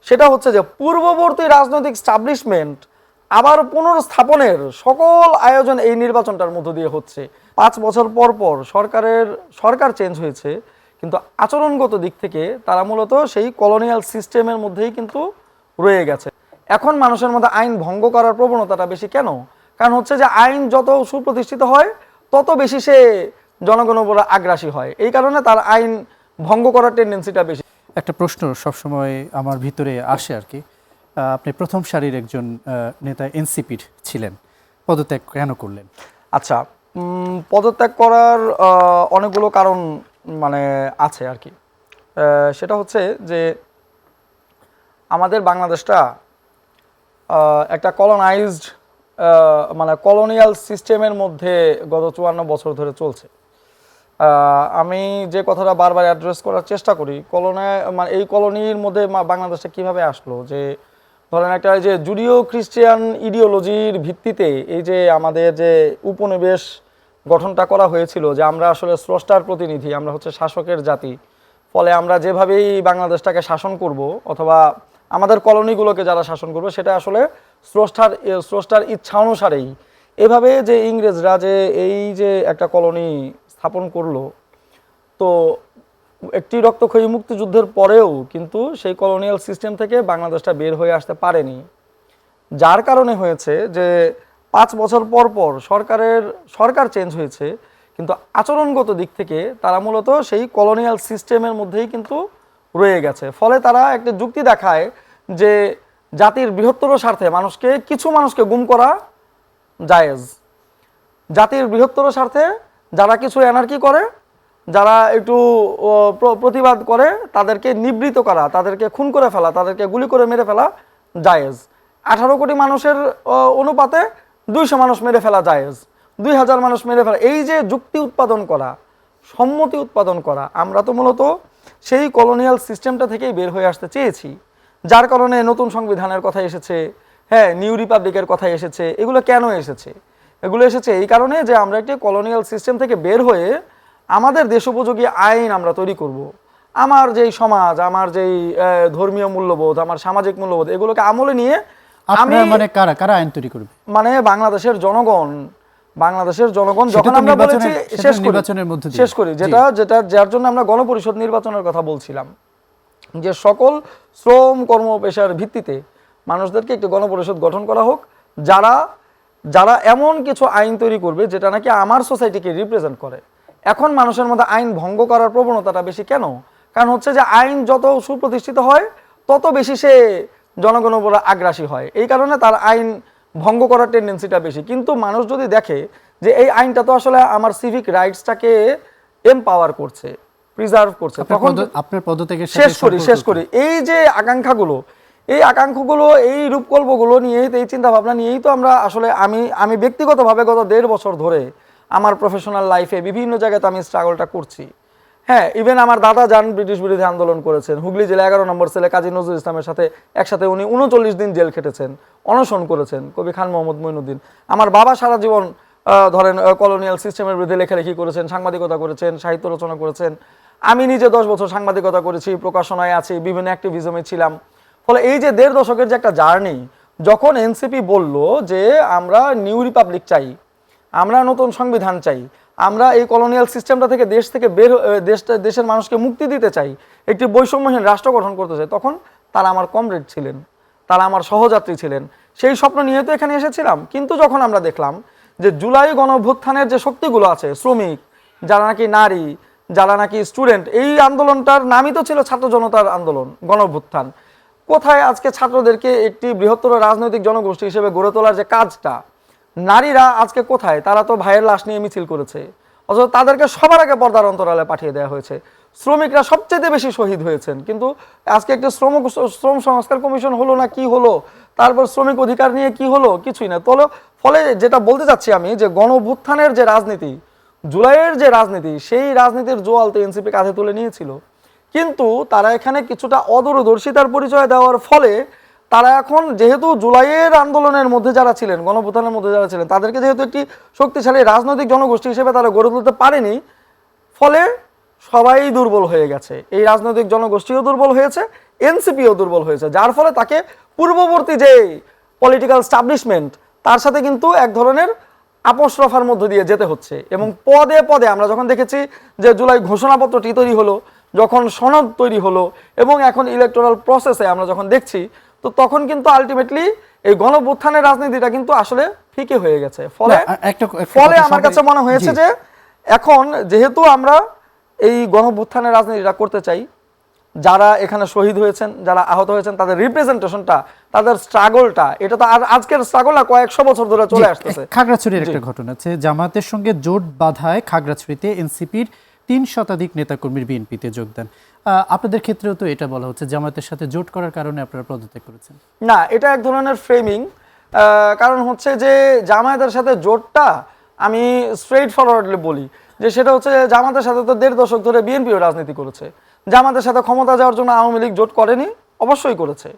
সেটা হচ্ছে যে পূর্ববর্তী রাজনৈতিক স্টাবলিশমেন্ট আবার পুনর্স্থাপনের সকল আয়োজন এই নির্বাচনটার মধ্য দিয়ে হচ্ছে। 5 বছর পর পর সরকার চেঞ্জ হয়েছে, কিন্তু আচরণগত দিক থেকে তারা মূলত সেই কলোনিয়াল সিস্টেমের মধ্যেই কিন্তু রয়ে গেছে। এখন মানুষের মধ্যে আইন ভঙ্গ করার প্রবণতাটা বেশি কেন? কারণ হচ্ছে যে আইন যত সুপ্রতিষ্ঠিত হয় তত বেশি সে জনগণের উপর আগ্রাসী হয়, এই কারণে তার আইন ভঙ্গ করার টেন্ডেন্সিটা বেশি। একটা প্রশ্ন সবসময় আমার ভিতরে আসে আর কি, আপনি প্রথম সারির একজন নেতা এনসিপির ছিলেন, পদত্যাগ কেন করলেন? আচ্ছা, পদত্যাগ করার অনেকগুলো কারণ মানে আছে আর কি। সেটা হচ্ছে যে আমাদের বাংলাদেশটা একটা কলোনাইজড মানে কলোনিয়াল সিস্টেমের মধ্যে গত 54 বছর ধরে চলছে। আমি যে কথাটা বারবার অ্যাড্রেস করার চেষ্টা করি, মানে এই কলোনির মধ্যে বাংলাদেশটা কিভাবে আসলো, যে ধরেন একটা যে জুডিও খ্রিস্টিয়ান ইডিওলজির ভিত্তিতে এই যে আমাদের যে উপনিবেশ গঠনটা করা হয়েছিল, যে আমরা আসলে স্রষ্টার প্রতিনিধি, আমরা হচ্ছে শাসকের জাতি, ফলে আমরা যেভাবেই বাংলাদেশটাকে শাসন করব অথবা আমাদের কলোনিগুলোকে যারা শাসন করবে সেটা আসলে স্রষ্টার ইচ্ছা অনুসারেই। এভাবে যে ইংরেজরা যে এই যে একটা কলোনি স্থাপন করলো, তো একটি রক্তক্ষয়ী মুক্তিযুদ্ধের পরেও কিন্তু সেই কলোনিয়াল সিস্টেম থেকে বাংলাদেশটা বের হয়ে আসতে পারেনি, যার কারণে হয়েছে যে 5 বছর পর পর সরকার চেঞ্জ হয়েছে, কিন্তু আচরণগত দিক থেকে তারা মূলত সেই কলোনিয়াল সিস্টেমের মধ্যেই কিন্তু রয়ে গেছে। ফলে তারা একটা যুক্তি দেখায় যে জাতির বৃহত্তর স্বার্থে কিছু মানুষকে গুম করা জায়েজ, জাতির বৃহত্তর স্বার্থে যারা কিছু এনার্কি করে, যারা একটু প্রতিবাদ করে, তাদেরকে নিবৃত করা, তাদেরকে খুন করে ফেলা, তাদেরকে গুলি করে মেরে ফেলা জায়েজ। 18 কোটি মানুষের অনুপাতে 200 মানুষ মেরে ফেলা জায়েজ, 2000 মানুষ মেরে ফেলা, এই যে যুক্তি উৎপাদন করা, সম্মতি উৎপাদন করা, আমরা তো মূলত সেই কলোনিয়াল সিস্টেমটা থেকেই বের হয়ে আসতে চেয়েছি, যার কারণে নতুন সংবিধানের কথা এসেছে, হ্যাঁ, নিউ রিপাবলিকের কথা এসেছে। এগুলো কেন এসেছে? এগুলো এসেছে এই কারণে যে আমরা একটি কলোনিয়াল সিস্টেম থেকে বের হয়ে আমাদের দেশোপযোগী আইন আমরা তৈরি করব। আমার যেই সমাজ, আমার যেই ধর্মীয় মূল্যবোধ, আমার সামাজিক মূল্যবোধ, এগুলোকে আমলে নিয়ে আমি মানে কারা আইন তৈরি করবে? মানে বাংলাদেশের জনগণ যখন আমরা বলেছি শেষ করি যেটা যার জন্য আমরা গণপরিষদ নির্বাচনের কথা বলছিলাম, যে সকল শ্রম কর্ম পেশার ভিত্তিতে মানুষদেরকে একটি গণপরিষদ গঠন করা হোক, যারা এমন কিছু আইন তৈরি করবে যেটা নাকি আমার সোসাইটিকে রিপ্রেজেন্ট করে। এখন মানুষের মধ্যে আইন ভঙ্গ করার প্রবণতাটা বেশি কেন? কারণ হচ্ছে যে আইন যত সুপ্রতিষ্ঠিত হয় তত বেশি সে জনগণের উপর আগ্রাসী হয়, এই কারণে তার আইন ভঙ্গ করার টেন্ডেন্সিটা বেশি। কিন্তু মানুষ যদি দেখে যে এই আইনটা তো আসলে আমার সিভিক রাইটসটাকে এমপাওয়ার করছে, প্রিজার্ভ করছে, তখন আপনার পদত্যাগের শেষ করি এই যে আকাঙ্ক্ষাগুলো, এই রূপকল্পগুলো নিয়ে, এই চিন্তা ভাবনা নিয়েই তো আমরা আসলে আমি ব্যক্তিগতভাবে গত 1.5 বছর ধরে আমার প্রফেশনাল লাইফে বিভিন্ন জায়গাতে আমি স্ট্রাগলটা করছি। হ্যাঁ, ইভেন আমার দাদা যান ব্রিটিশ বিরোধী আন্দোলন করেছেন, হুগলি জেলা 11 নম্বর সেলে কাজী নজরুল ইসলামের সাথে একসাথে উনি 39 দিন জেল খেটেছেন, অনশন করেছেন, কবি খান মোহাম্মদ মঈনুদ্দিন। আমার বাবা সারা জীবন ধরেন কলোনিয়াল সিস্টেমের বিরুদ্ধে লেখালেখি করেছেন, সাংবাদিকতা করেছেন, সাহিত্য রচনা করেছেন। আমি নিজে 10 বছর সাংবাদিকতা করেছি, প্রকাশনায় আছি, বিভিন্ন অ্যাক্টিভিজমে ছিলাম। ফলে এই যে 1.5 দশকের যে একটা জার্নি, যখন এনসিপি বলল যে আমরা নিউ রিপাবলিক চাই, আমরা নতুন সংবিধান চাই, আমরা এই কলোনিয়াল সিস্টেমটা থেকে দেশের মানুষকে মুক্তি দিতে চাই, একটি বৈষম্যহীন রাষ্ট্র গঠন করতে চাই, তখন তারা আমার কমরেড ছিলেন, তারা আমার সহযাত্রী ছিলেন। সেই স্বপ্ন নিয়ে তো এখানে এসেছিলাম। কিন্তু যখন আমরা দেখলাম যে জুলাই গণঅভ্যুত্থানের যে শক্তিগুলো আছে, শ্রমিক, যারা নাকি নারী, যারা নাকি স্টুডেন্ট, এই আন্দোলনটার নামই তো ছিল ছাত্র জনতার আন্দোলন, গণঅভ্যুত্থান। কোথায় আজকে ছাত্রদেরকে একটি বৃহত্তর রাজনৈতিক জনগোষ্ঠী হিসেবে গড়ে তোলার যে কাজটা, নারীরা আজকে কোথায়? তারা তো ভাইয়ের লাশ নিয়ে মিছিল করেছে, অথচ তাদেরকে সবার আগে পর্দার অন্তরালে পাঠিয়ে দেওয়া হয়েছে। শ্রমিকরা সবচেয়ে বেশি শহীদ হয়েছেন, কিন্তু আজকে একটা শ্রম সংস্কার কমিশন হলো না, কি হলো? তারপর শ্রমিক অধিকার নিয়ে কি হলো? কিছুই না। ফলে যেটা বলতে চাচ্ছি আমি, যে গণঅভ্যুত্থানের যে রাজনীতি, জুলাইয়ের যে রাজনীতি, সেই রাজনীতির জোয়ালতে এনসিপি কাঁধে তুলে নিয়েছিল। কিন্তু তারা এখানে কিছুটা অদূরদর্শিতার পরিচয় দেওয়ার ফলে তারা এখন যেহেতু জুলাইয়ের আন্দোলনের মধ্যে যারা ছিলেন, গণঅভ্যুত্থানের মধ্যে যারা ছিলেন, তাদেরকে যেহেতু একটি শক্তিশালী রাজনৈতিক জনগোষ্ঠী হিসেবে তারা গড়ে তুলতে পারেনি, ফলে সবাই দুর্বল হয়ে গেছে, এই রাজনৈতিক জনগোষ্ঠীও দুর্বল হয়েছে, এনসিপিও দুর্বল হয়েছে, যার ফলে তাকে পূর্ববর্তী যে পলিটিক্যাল স্টাবলিশমেন্ট তার সাথে কিন্তু এক ধরনের আপোষ রফার মধ্য দিয়ে যেতে হচ্ছে। এবং পদে পদে আমরা যখন দেখেছি যে জুলাই ঘোষণাপত্রটি তৈরি হলো, যখন সনদ তৈরি হলো এবং এখন ইলেকটোরাল প্রসেসে আমরা যখন দেখছি, তো তখন কিন্তু আলটিমেটলি এই গণঅভ্যুত্থানের রাজনীতিটা কিন্তু আসলে ফিকে হয়ে গেছে। ফলে ফলে আমার কাছে মনে হয়েছে যে এখন যেহেতু আমরা এই গণঅভ্যুত্থানের রাজনীতিটা করতে চাই, যারা এখানে শহীদ হয়েছেন, যারা আহত হয়েছেন, তাদের রিপ্রেজেন্টেশনটা, তাদের স্ট্রাগলটা, এটা তো আর আজকের স্ট্রাগল না, কয়েকশো বছর ধরে চলে আসতেছে। খাগড়াছড়ির একটা ঘটনা আছে, জামাতের সঙ্গে জোট বাঁধায় খাগড়াছড়িতে এনসিপির ৩ শতাধিক নেতাকর্মীর বিএনপিতে যোগদান। আপনাদের ক্ষেত্রেও তো এটা বলা হচ্ছে জামাতের সাথে জোট করার কারণে আপনারা পদত্যাগ করেছেন। না, এটা এক ধরনের ফ্রেমিং। কারণ হচ্ছে যে জামায়াতের সাথে জোটটা আমি স্ট্রেইট ফরওয়ার্ডলি বলি যে সেটা হচ্ছে জামাতের সাথে তো ১.৫ দশক ধরে বিএনপিও রাজনীতি করেছে। জামাতের সাথে ক্ষমতা যাওয়ার জন্য আওয়ামী লীগ জোট করেনি, অবশ্যই করেছে।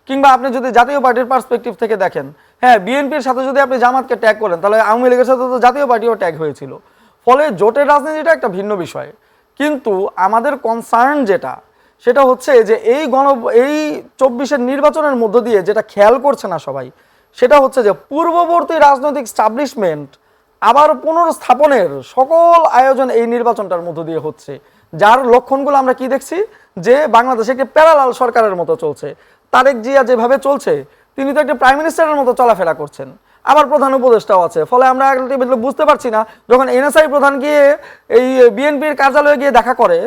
কিংবা আপনি যদি জাতীয় পার্টির পার্সপেক্টিভ থেকে দেখেন, হ্যাঁ, বিএনপির সাথে যদি আপনি জামাতকে ট্যাগ করেন, তাহলে আওয়ামী লীগের সাথে তো জাতীয় পার্টিও ট্যাগ হয়েছিল। ফলে জোটের রাজনীতিটা একটা ভিন্ন বিষয়। কিন্তু আমাদের কনসার্ন যেটা, সেটা হচ্ছে যে এই ২৪-এর নির্বাচনের মধ্য দিয়ে যেটা খেয়াল করছে না সবাই, সেটা হচ্ছে যে পূর্ববর্তী রাজনৈতিক স্টাবলিশমেন্ট আবার পুনর্স্থাপনের সকল আয়োজন এই নির্বাচনটার মধ্য দিয়ে হচ্ছে, যার লক্ষণগুলো আমরা কি দেখছি যে বাংলাদেশে একটি প্যারালাল সরকারের মতো চলছে। তারেক জিয়া যেভাবে চলছে, তিনি তো একটা প্রাইম মিনিস্টারের মতো চলাফেরা করছেন, আবার প্রধান উপদেষ্টাও আছে। ফলে আমরা আলটিমেটলি বুঝতে পারছি না, যখন এনএসআই প্রধান গিয়ে এই বিএনপির কার্যালয়ে গিয়ে দেখা করে,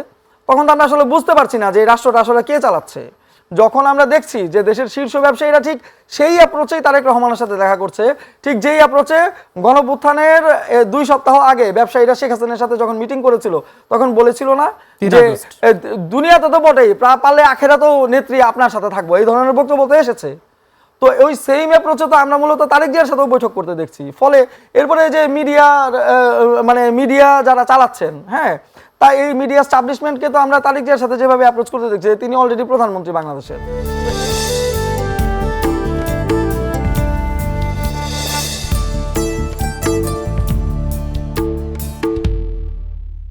তখন তো আমরা আসলে বুঝতে পারছি না যে এই রাষ্ট্রটা আসলে কে চালাচ্ছে। যখন আমরা দেখছি যে দেশের শীর্ষ ব্যবসায়ীরা ঠিক সেই অ্যাপ্রোচেই তারেক রহমানের সাথে দেখা করছে, ঠিক যেই অ্যাপ্রোচে গণঅভ্যুত্থানের ২ সপ্তাহ আগে ব্যবসায়ীরা শেখ হাসিনার সাথে যখন মিটিং করেছিল, তখন বলেছিল না যে দুনিয়াতে তো বটেই, পারলে আখেরাতেও নেত্রী আপনার সাথে থাকবো, এই ধরনের বক্তব্য তো এসেছে। তো ওই সেম অ্যাপ্রোচে তো আমরা মূলত তারেক জিয়ার সাথেও বৈঠক করতে দেখছি। ফলে এরপরে যে মিডিয়া যারা চালাচ্ছেন, হ্যাঁ, তাই এই মিডিয়া স্টাবলিশমেন্টকে তো আমরা তারেক জিয়ার সাথে যেভাবে অ্যাপ্রোচ করতে দেখছি, তিনি অলরেডি প্রধানমন্ত্রী বাংলাদেশের।